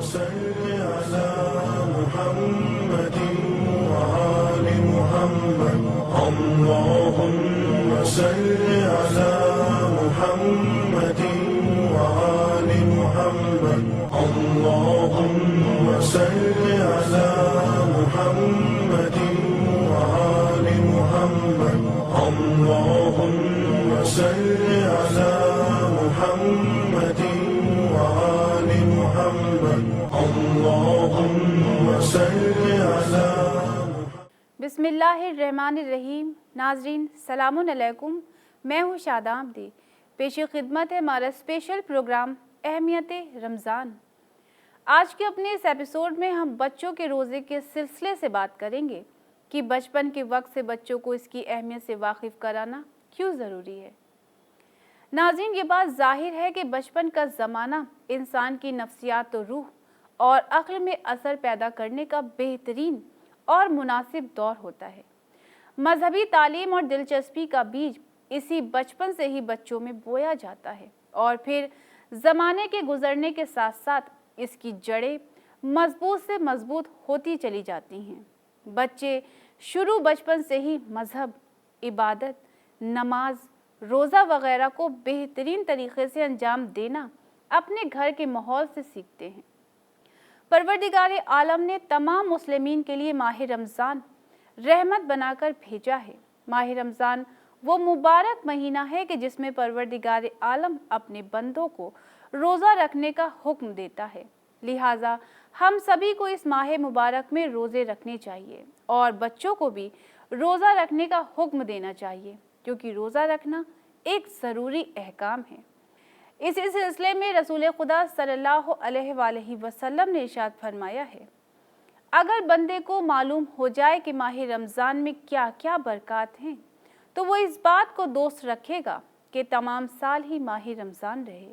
صل على محمد وآل محمد اللهم صل على محمد وآل محمد اللهم صل على محمد وآل محمد اللهم صل على محمد وآل محمد اللهم صل على बिस्मिल्लाहिर्रहमानिर्रहीम। नाजरीन सलाम अलैकुम, मैं हूँ शादा आमदी। पेश खिदमत है हमारा स्पेशल प्रोग्राम अहमियत रमज़ान। आज के अपने इस एपिसोड में हम बच्चों के रोज़े के सिलसिले से बात करेंगे कि बचपन के वक्त से बच्चों को इसकी अहमियत से वाकिफ़ कराना क्यों ज़रूरी है। नाज़रीन, ये बात ज़ाहिर है कि बचपन का ज़माना इंसान की नफ्सियात और रूह और अक्ल में असर पैदा करने का बेहतरीन और मुनासिब दौर होता है। मजहबी तालीम और दिलचस्पी का बीज इसी बचपन से ही बच्चों में बोया जाता है और फिर ज़माने के गुजरने के साथ साथ इसकी जड़ें मजबूत से मजबूत होती चली जाती हैं। बच्चे शुरू बचपन से ही मजहब, इबादत, नमाज, रोज़ा वगैरह को बेहतरीन तरीके से अंजाम देना अपने घर के माहौल से सीखते हैं। परवरदिगार आलम ने तमाम मुस्लिमीन के लिए माह रमज़ान रहमत बनाकर भेजा है। माह रमज़ान वो मुबारक महीना है कि जिसमें परवरदिगार आलम अपने बंदों को रोज़ा रखने का हुक्म देता है। लिहाजा हम सभी को इस माह मुबारक में रोज़े रखने चाहिए और बच्चों को भी रोज़ा रखने का हुक्म देना चाहिए, क्योंकि रोज़ा रखना एक ज़रूरी अहकाम है। इसी सिलसिले में रसूल खुदा सल्लल्लाहु अलैहि वसल्लम ने इरशाद फरमाया है, अगर बंदे को मालूम हो जाए कि माह रमज़ान में क्या क्या बरक़ात हैं, तो वो इस बात को दोस्त रखेगा कि तमाम साल ही माह रमज़ान रहे।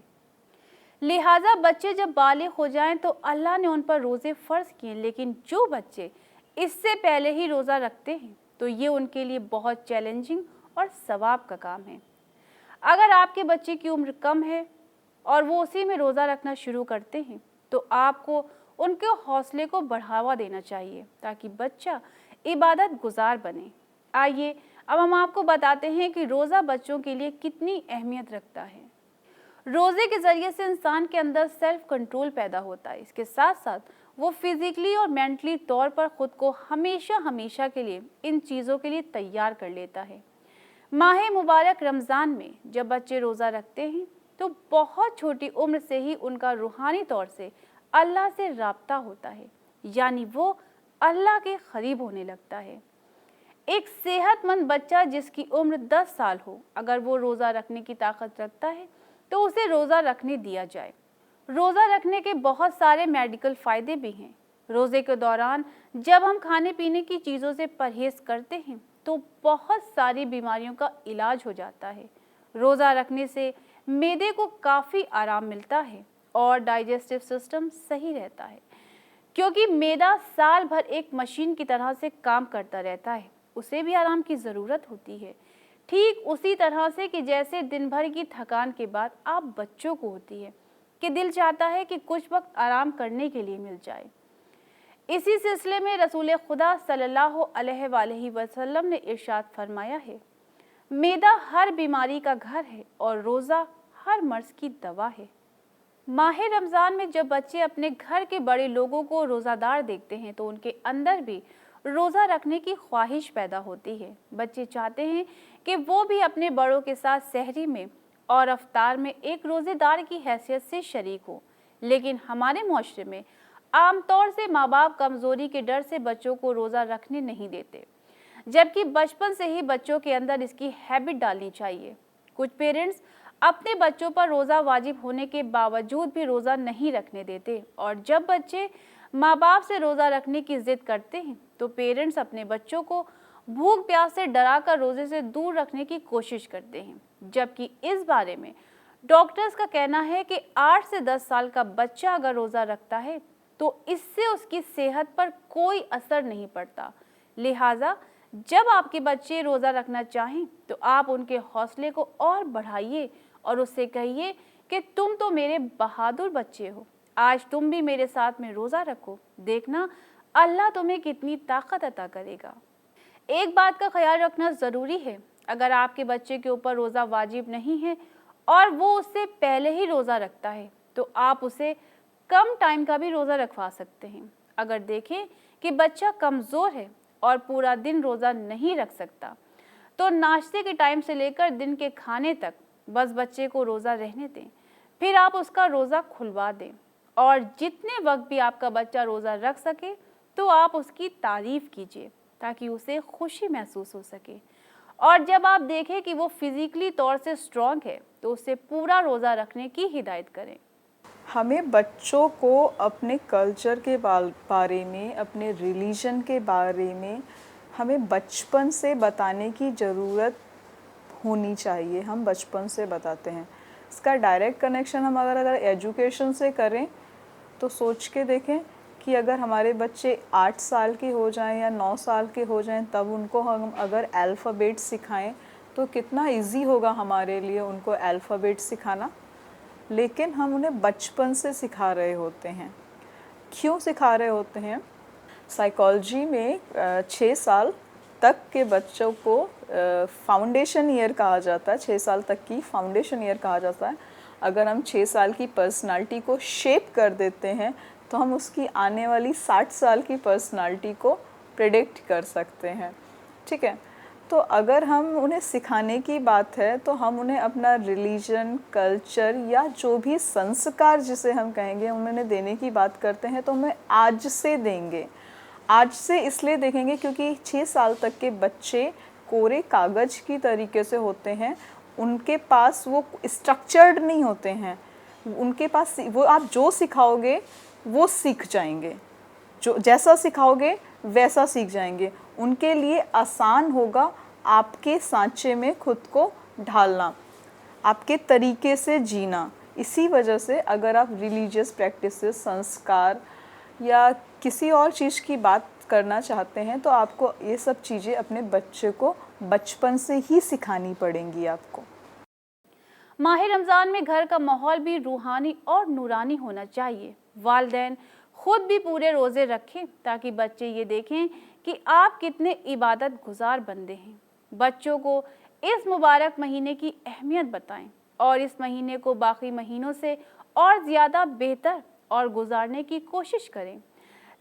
लिहाजा बच्चे जब बालिग हो जाएं तो अल्लाह ने उन पर रोज़े फ़र्ज़ किए, लेकिन जो बच्चे इससे पहले ही रोज़ा रखते हैं तो ये उनके लिए बहुत चैलेंजिंग और सवाब का काम है। अगर आपके बच्चे की उम्र कम है और वो उसी में रोज़ा रखना शुरू करते हैं तो आपको उनके हौसले को बढ़ावा देना चाहिए ताकि बच्चा इबादत गुजार बने। आइए अब हम आपको बताते हैं कि रोज़ा बच्चों के लिए कितनी अहमियत रखता है। रोज़े के ज़रिए से इंसान के अंदर सेल्फ कंट्रोल पैदा होता है। इसके साथ साथ वो फिज़िकली और मेंटली तौर पर ख़ुद को हमेशा के लिए इन चीज़ों के लिए तैयार कर लेता है। माह मुबारक रमज़ान में जब बच्चे रोज़ा रखते हैं तो बहुत छोटी उम्र से ही उनका रूहानी तौर से अल्लाह से राब्ता होता है, यानी वो अल्लाह के करीब होने लगता है। एक सेहतमंद बच्चा जिसकी उम्र 10 साल हो, अगर वो रोज़ा रखने की ताकत रखता है तो उसे रोज़ा रखने दिया जाए। रोज़ा रखने के बहुत सारे मेडिकल फ़ायदे भी हैं। रोज़े के दौरान जब हम खाने पीने की चीज़ों से परहेज़ करते हैं तो बहुत सारी बीमारियों का इलाज हो जाता है। रोज़ा रखने से मैदे को काफ़ी आराम मिलता है और डाइजेस्टिव सिस्टम सही रहता है, क्योंकि मैदा साल भर एक मशीन की तरह से काम करता रहता है, उसे भी आराम की ज़रूरत होती है। ठीक उसी तरह से कि जैसे दिन भर की थकान के बाद आप बच्चों को होती है कि दिल चाहता है कि कुछ वक्त आराम करने के लिए मिल जाए। इसी सिलसिले में रसूल खुदा सल्लल्लाहु अलैहि वसल्लम ने इरशाद फरमाया है, मैदा हर बीमारी का घर है और रोज़ा हर मर्ज़ की दवा है। माह रमज़ान में जब बच्चे अपने घर के बड़े लोगों को रोज़ादार देखते हैं तो उनके अंदर भी रोज़ा रखने की ख्वाहिश पैदा होती है। बच्चे चाहते हैं कि वो भी अपने बड़ों के साथ सहरी में और अफ्तार में एक रोज़ेदार की हैसियत से शरीक हो, लेकिन हमारे मुआशरे में आमतौर से माँ बाप कमज़ोरी के डर से बच्चों को रोज़ा रखने नहीं देते, जबकि बचपन से ही बच्चों के अंदर इसकी हैबिट डालनी चाहिए। कुछ पेरेंट्स अपने बच्चों पर रोज़ा वाजिब होने के बावजूद भी रोज़ा नहीं रखने देते और जब बच्चे माँ बाप से रोज़ा रखने की ज़िद करते हैं तो पेरेंट्स अपने बच्चों को भूख प्यास से डराकर रोज़े से दूर रखने की कोशिश करते हैं, जबकि इस बारे में डॉक्टर्स का कहना है कि 8 से 10 साल का बच्चा अगर रोज़ा रखता है तो इससे उसकी सेहत पर कोई असर नहीं पड़ता। लिहाजा जब आपके बच्चे रोज़ा रखना चाहें तो आप उनके हौसले को और बढ़ाइए और उससे कहिए कि तुम तो मेरे बहादुर बच्चे हो, आज तुम भी मेरे साथ में रोज़ा रखो, देखना अल्लाह तुम्हें कितनी ताकत अता करेगा। एक बात का ख्याल रखना ज़रूरी है, अगर आपके बच्चे के ऊपर रोज़ा वाजिब नहीं है और वो उससे पहले ही रोज़ा रखता है तो आप उसे कम टाइम का भी रोज़ा रखवा सकते हैं। अगर देखें कि बच्चा कमज़ोर है और पूरा दिन रोज़ा नहीं रख सकता तो नाश्ते के टाइम से लेकर दिन के खाने तक बस बच्चे को रोज़ा रहने दें, फिर आप उसका रोज़ा खुलवा दें और जितने वक्त भी आपका बच्चा रोज़ा रख सके तो आप उसकी तारीफ़ कीजिए ताकि उसे खुशी महसूस हो सके। और जब आप देखें कि वो फिज़िकली तौर से स्ट्रॉन्ग है तो उसे पूरा रोज़ा रखने की हिदायत करें। हमें बच्चों को अपने कल्चर के बारे में, अपने रिलीजन के बारे में हमें बचपन से बताने की ज़रूरत होनी चाहिए। हम बचपन से बताते हैं। इसका डायरेक्ट कनेक्शन हम अगर एजुकेशन से करें तो सोच के देखें कि अगर हमारे बच्चे 8 साल के हो जाएं या 9 साल के हो जाएं तब उनको हम अगर अल्फ़ाबेट सिखाएं तो कितना इजी होगा हमारे लिए उनको अल्फ़ाबेट सिखाना। लेकिन हम उन्हें बचपन से सिखा रहे होते हैं। क्यों सिखा रहे होते हैं? साइकोलॉजी में 6 साल तक के बच्चों को फाउंडेशन ईयर कहा जाता है। 6 साल तक की फाउंडेशन ईयर कहा जाता है। अगर हम 6 साल की पर्सनालिटी को शेप कर देते हैं तो हम उसकी आने वाली 60 साल की पर्सनालिटी को प्रेडिक्ट कर सकते हैं। ठीक है, तो अगर हम उन्हें सिखाने की बात है तो हम उन्हें अपना रिलीजन, कल्चर या जो भी संस्कार जिसे हम कहेंगे उन्हें देने की बात करते हैं तो हमें आज से देंगे। आज से इसलिए देखेंगे क्योंकि 6 साल तक के बच्चे कोरे कागज़ की तरीके से होते हैं। उनके पास वो स्ट्रक्चर्ड नहीं होते हैं। उनके पास वो आप जो सिखाओगे वो सीख जाएंगे, जो जैसा सिखाओगे वैसा सीख जाएंगे। उनके लिए आसान होगा आपके सांचे में खुद को ढालना, आपके तरीके से जीना। इसी वजह से अगर आप रिलीजियस प्रैक्टिसेस, संस्कार या किसी और चीज़ की बात करना चाहते हैं तो आपको ये सब चीज़ें अपने बच्चे को बचपन से ही सिखानी पड़ेंगी आपको। माह रमज़ान में घर का माहौल भी रूहानी और नूरानी होना चाहिए। वालिदैन खुद भी पूरे रोज़े रखें ताकि बच्चे ये देखें कि आप कितने इबादत गुजार बंदे हैं। बच्चों को इस मुबारक महीने की अहमियत बताएं और इस महीने को बाकी महीनों से और ज़्यादा बेहतर और गुजारने की कोशिश करें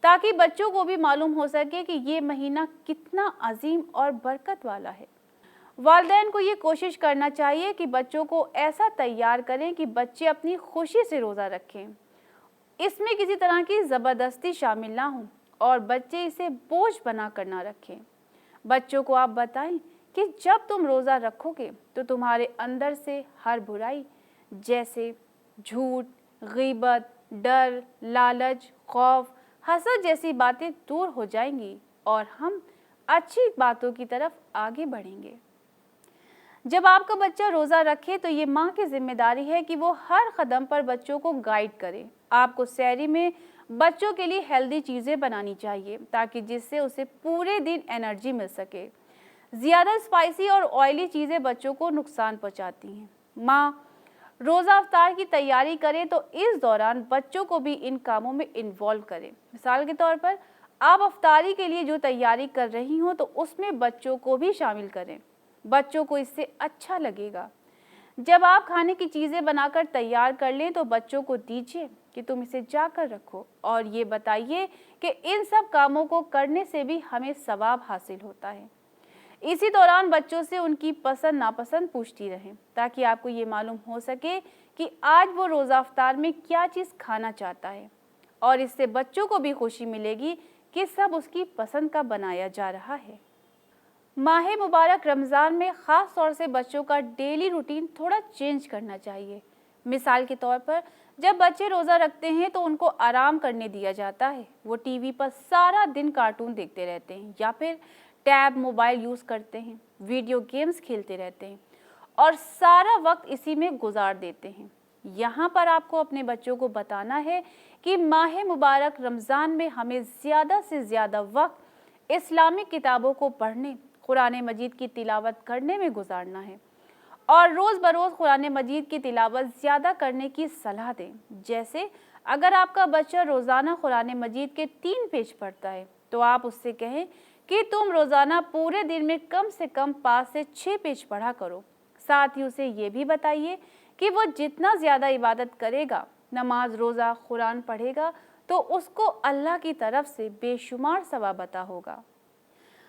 ताकि बच्चों को भी मालूम हो सके कि ये महीना कितना अजीम और बरकत वाला है। वालिदैन को ये कोशिश करना चाहिए कि बच्चों को ऐसा तैयार करें कि बच्चे अपनी खुशी से रोज़ा रखें। इसमें किसी तरह की ज़बरदस्ती शामिल ना हो और बच्चे इसे बोझ बना कर ना रखें। बच्चों को आप बताएं कि जब तुम रोज़ा रखोगे तो तुम्हारे अंदर से हर बुराई जैसे झूठ, गीबत, डर, लालच, खौफ, हसद जैसी बातें दूर हो जाएंगी और हम अच्छी बातों की तरफ आगे बढ़ेंगे। जब आपका बच्चा रोज़ा रखे तो ये माँ की जिम्मेदारी है कि वो हर कदम पर बच्चों को गाइड करे। आपको सहरी में बच्चों के लिए हेल्दी चीज़ें बनानी चाहिए ताकि जिससे उसे पूरे दिन एनर्जी मिल सके। ज़्यादा स्पाइसी और ऑयली चीज़ें बच्चों को नुकसान पहुँचाती हैं। माँ रोज़ा अफ्तार की तैयारी करें तो इस दौरान बच्चों को भी इन कामों में इन्वॉल्व करें। मिसाल के तौर पर आप अफ्तारी के लिए जो तैयारी कर रही हों तो उसमें बच्चों को भी शामिल करें। बच्चों को इससे अच्छा लगेगा। जब आप खाने की चीज़ें बनाकर तैयार कर लें तो बच्चों को दीजिए कि तुम इसे जाकर रखो और ये बताइए कि इन सब कामों को करने से भी हमें सवाब हासिल होता है। इसी दौरान बच्चों से उनकी पसंद नापसंद पूछती रहें ताकि आपको ये मालूम हो सके कि आज वो रोज़ा अफ्तार में क्या चीज़ खाना चाहता है और इससे बच्चों को भी खुशी मिलेगी कि सब उसकी पसंद का बनाया जा रहा है। माह मुबारक रमज़ान में ख़ास तौर से बच्चों का डेली रूटीन थोड़ा चेंज करना चाहिए। मिसाल के तौर पर जब बच्चे रोज़ा रखते हैं तो उनको आराम करने दिया जाता है। वो टीवी पर सारा दिन कार्टून देखते रहते हैं या फिर टैब, मोबाइल यूज़ करते हैं, वीडियो गेम्स खेलते रहते हैं और सारा वक्त इसी में गुजार देते हैं। यहाँ पर आपको अपने बच्चों को बताना है कि माह मुबारक रमज़ान में हमें ज़्यादा से ज़्यादा वक्त इस्लामिक किताबों को पढ़ने, कुरान मजीद की तिलावत करने में गुजारना है और रोज़ बरोज़ कुरान मजीद की तिलावत ज़्यादा करने की सलाह दें। जैसे अगर आपका बच्चा रोज़ाना कुरान मजीद के 3 पेज पढ़ता है तो आप उससे कहें कि तुम रोज़ाना पूरे दिन में कम से कम 5 से 6 पेज पढ़ा करो। साथ ही उसे ये भी बताइए कि वो जितना ज़्यादा इबादत करेगा, नमाज, रोज़ा, कुरान पढ़ेगा, तो उसको अल्लाह की तरफ से बेशुमार सवाब अता होगा।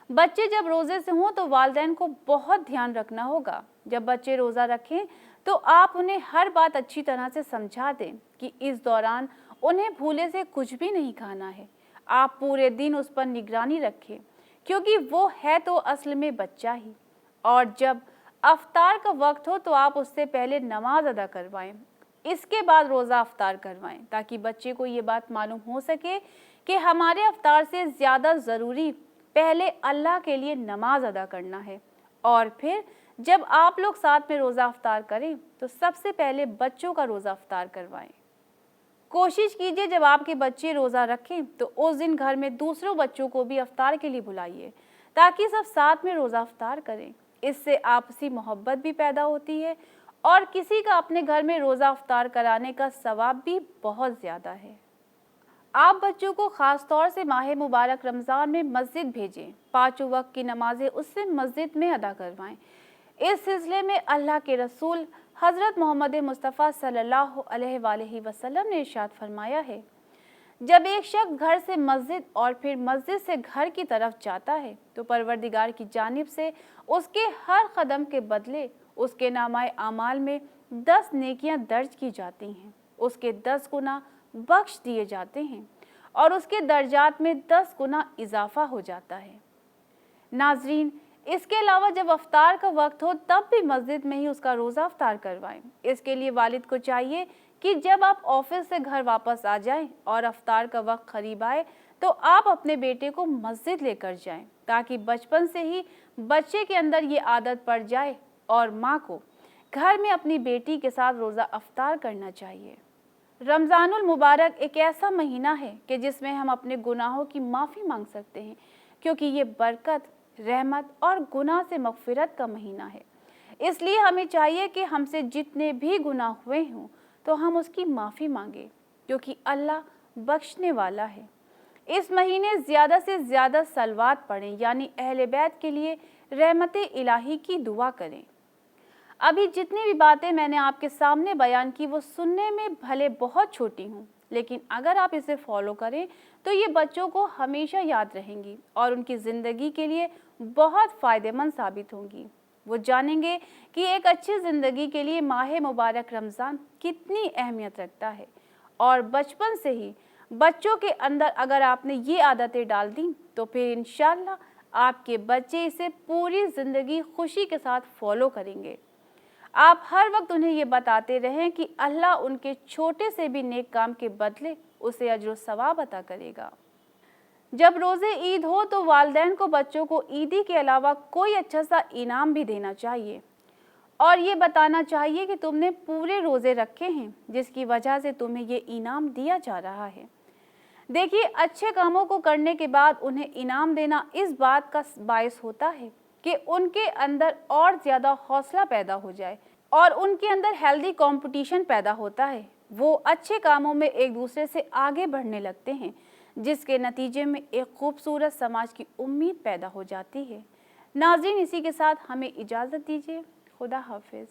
बच्चे जब रोज़े से हों तो वालिदैन को बहुत ध्यान रखना होगा। जब बच्चे रोज़ा रखें तो आप उन्हें हर बात अच्छी तरह से समझा दें कि इस दौरान उन्हें भूले से कुछ भी नहीं खाना है। आप पूरे दिन उस पर निगरानी रखें क्योंकि वो है तो असल में बच्चा ही। और जब अफ्तार का वक्त हो तो आप उससे पहले नमाज अदा करवाएं, इसके बाद रोज़ा अफ्तार करवाएं, ताकि बच्चे को ये बात मालूम हो सके कि हमारे अफ्तार से ज़्यादा ज़रूरी पहले अल्लाह के लिए नमाज अदा करना है। और फिर जब आप लोग साथ में रोज़ा अफ्तार करें तो सबसे पहले बच्चों का रोज़ा अफ्तार करवाएं। कोशिश कीजिए जब आपके बच्चे रोज़ा रखें तो उस दिन घर में दूसरों बच्चों को भी अफ्तार के लिए बुलाइए, ताकि सब साथ में रोज़ा अफ्तार करें। इससे आपसी मोहब्बत भी पैदा होती है और किसी का अपने घर में रोज़ा अफ्तार कराने का सवाब भी बहुत ज़्यादा है। आप बच्चों को ख़ास तौर से माह मुबारक रमज़ान में मस्जिद भेजें। 5 वक्त की नमाज़ें उससे मस्जिद में अदा करवाएं। इस सिलसिले में अल्लाह के रसूल हज़रत मोहम्मद मुस्तफ़ा सल्लल्लाहु अलैहि वसल्लम ने इरशाद फरमाया है, जब एक शख्स घर से मस्जिद और फिर मस्जिद से घर की तरफ जाता है तो परवरदिगार की जानिब से उसके हर कदम के बदले उसके नामाए आमाल में 10 नेकियां दर्ज की जाती हैं, उसके 10 गुना बख्श दिए जाते हैं और उसके दर्जात में 10 गुना इजाफा हो जाता है। नाजरीन, इसके अलावा जब अफ्तार का वक्त हो तब भी मस्जिद में ही उसका रोज़ा अफ्तार करवाएं। इसके लिए वालिद को चाहिए कि जब आप ऑफिस से घर वापस आ जाएं और अफ्तार का वक्त करीब आए तो आप अपने बेटे को मस्जिद लेकर जाएं, ताकि बचपन से ही बच्चे के अंदर ये आदत पड़ जाए और माँ को घर में अपनी बेटी के साथ रोज़ा अफ्तार करना चाहिए। रमज़ानुल मुबारक एक ऐसा महीना है कि जिसमें हम अपने गुनाहों की माफ़ी मांग सकते हैं, क्योंकि ये बरकत, रहमत और गुनाह से मग़फ़िरत का महीना है। इसलिए हमें चाहिए कि हमसे जितने भी गुनाह हुए हों तो हम उसकी माफ़ी मांगें, क्योंकि अल्लाह बख्शने वाला है। इस महीने ज़्यादा से ज़्यादा सलवात पढ़ें, यानी अहले बैत के लिए रहमत इलाही की दुआ करें। अभी जितनी भी बातें मैंने आपके सामने बयान की वो सुनने में भले बहुत छोटी हों, लेकिन अगर आप इसे फॉलो करें तो ये बच्चों को हमेशा याद रहेंगी और उनकी ज़िंदगी के लिए बहुत फ़ायदेमंद साबित होंगी। वो जानेंगे कि एक अच्छी ज़िंदगी के लिए माह मुबारक रमज़ान कितनी अहमियत रखता है। और बचपन से ही बच्चों के अंदर अगर आपने ये आदतें डाल दी तो फिर इंशाअल्लाह आपके बच्चे इसे पूरी ज़िंदगी खुशी के साथ फॉलो करेंगे। आप हर वक्त उन्हें ये बताते रहें कि अल्लाह उनके छोटे से भी नेक काम के बदले उसे अज्र सवाब अता करेगा। जब रोज़े ईद हो तो वालिदैन को बच्चों को ईदी के अलावा कोई अच्छा सा इनाम भी देना चाहिए और ये बताना चाहिए कि तुमने पूरे रोज़े रखे हैं, जिसकी वजह से तुम्हें ये इनाम दिया जा रहा है। देखिए, अच्छे कामों को करने के बाद उन्हें इनाम देना इस बात का बायस होता है कि उनके अंदर और ज़्यादा हौसला पैदा हो जाए और उनके अंदर हेल्दी कंपटीशन पैदा होता है। वो अच्छे कामों में एक दूसरे से आगे बढ़ने लगते हैं, जिसके नतीजे में एक खूबसूरत समाज की उम्मीद पैदा हो जाती है। नाज़रीन, इसी के साथ हमें इजाज़त दीजिए। खुदा हाफिज़।